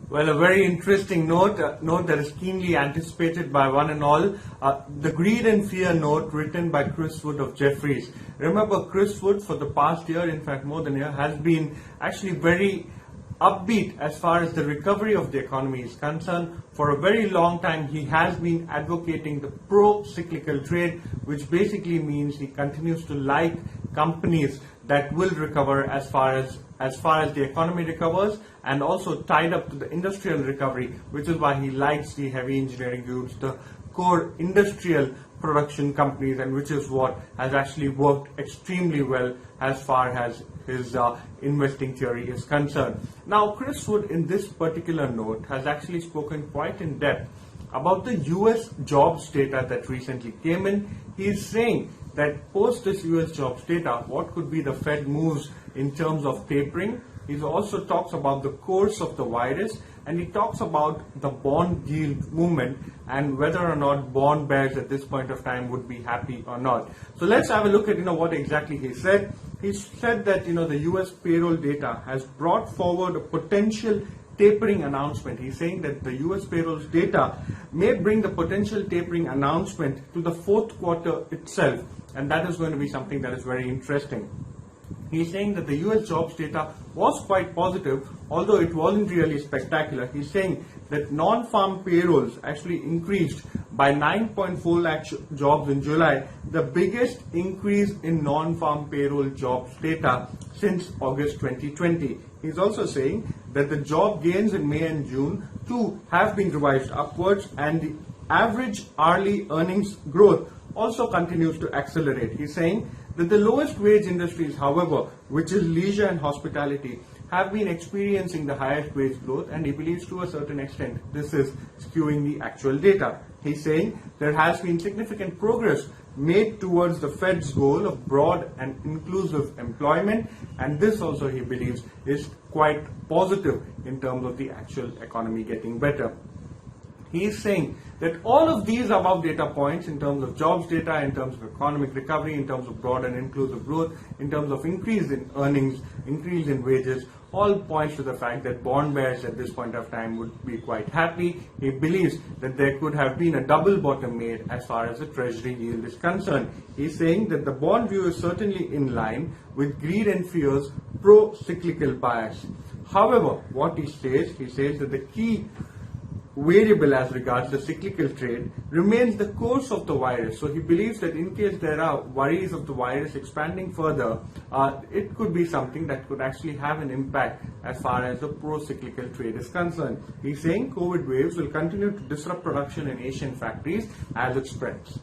Well, a very interesting note, note that is keenly anticipated by one and all, the greed and fear note written by Wood of Jefferies. Remember, Wood for the past year, in fact more than a year, has been actually very upbeat as far as the recovery of the economy is concerned. For a very long time, he has been advocating the pro-cyclical trade, which basically means he continues to like companies that will recover as far as the economy recovers, and also tied up to the industrial recovery, which is why he likes the heavy engineering groups, the core industrial production companies, and which is what has actually worked extremely well as far as his investing theory is concerned. Now, Wood in this particular note has actually spoken quite in depth about the US jobs data that recently came in. He is saying that post this US jobs data, what could be the Fed moves in terms of tapering. He also talks about the course of the virus, and he talks about the bond yield movement and whether or not bond bears at this point of time would be happy or not. So let's have a look at what exactly he said. He said that the US payroll data has brought forward a potential tapering announcement. He's saying that the US payrolls data may bring the potential tapering announcement to the fourth quarter itself, and that is going to be something that is very interesting. He's saying that the US jobs data was quite positive, although it wasn't really spectacular. He's saying that non-farm payrolls actually increased by 9.4 lakh jobs in July, the biggest increase in non-farm payroll jobs data since August 2020. He's also saying that the job gains in May and June too have been revised upwards, and the average hourly earnings growth also continues to accelerate. He's saying that the lowest wage industries, however, which is leisure and hospitality, have been experiencing the highest wage growth, and he believes to a certain extent this is skewing the actual data. He's saying there has been significant progress made towards the Fed's goal of broad and inclusive employment, and this also he believes is quite positive in terms of the actual economy getting better. He is saying that all of these above data points, in terms of jobs data, in terms of economic recovery, in terms of broad and inclusive growth, in terms of increase in earnings, increase in wages, all points to the fact that bond bears at this point of time would be quite happy. He believes that there could have been a double bottom made as far as the Treasury yield is concerned. He's saying that the bond view is certainly in line with greed and fear's pro-cyclical bias. However, what he says that the key variable as regards the cyclical trade remains the course of the virus. So he believes that in case there are worries of the virus expanding further, it could be something that could actually have an impact as far as the pro-cyclical trade is concerned. He's saying COVID waves will continue to disrupt production in Asian factories as it spreads.